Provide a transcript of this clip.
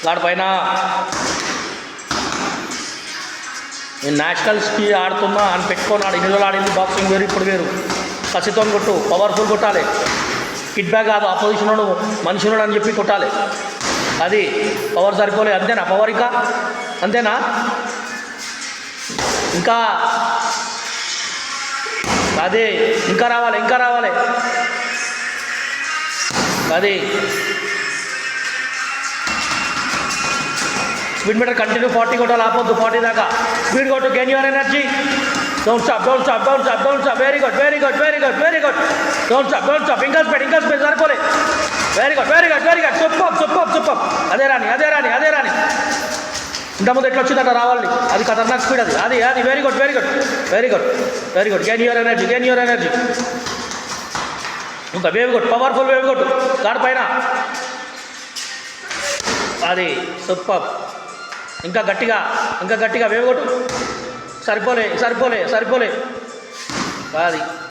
దానిపైన నేను నేషనల్స్కి ఆడుతున్నా అని పెట్టుకున్నాడు. ఇన్ని రోజులు ఆడింది బాక్సింగ్ వేరు, ఇప్పుడు వేరు. కసితో కొట్టు, పవర్ఫుల్ కొట్టాలి. కిట్ బ్యాక్ కాదు, ఆపోజిషన్ మనిషినోడు అని చెప్పి కొట్టాలి. అది పవర్ సరిపోలే. అంతేనా పవర్? ఇంకా అంతేనా? ఇంకా అదే ఇంకా రావాలి, ఇంకా రావాలి. అది స్పీడ్ మీటర్ కంటిన్యూ 40 కొట్టాలి, ఆపొద్దు. 40 దాకా స్పీడ్ కొట్టు. Gain your energy. Don't stop, don't stop, don't stop, don't stop. Very good, very good, very good, very good. Don't stop, don't stop. ఇంకా స్పీడ్, ఇంకా స్పీడ్ సరిపోలే. Very good, very good, very good. Super, super, super. అదే రాని, అదే రాని, అదే రాని. ఇంతకుముందు ఎట్లా వచ్చిందట రావాలి. అది ఖతర్నాక్ స్పీడ్. అది అది అది very good, very good, very good, very good. Gain your energy, gain your energy. ఇంకా వేవ్ కొట్టు, పవర్ఫుల్ వేవ్ కొట్టు దానిపైన. అది సూపర్. ఇంకా గట్టిగా, ఇంకా గట్టిగా వేవ్ కొట్టు. సరిపోలే, సరిపోలే, సరిపోలే. అది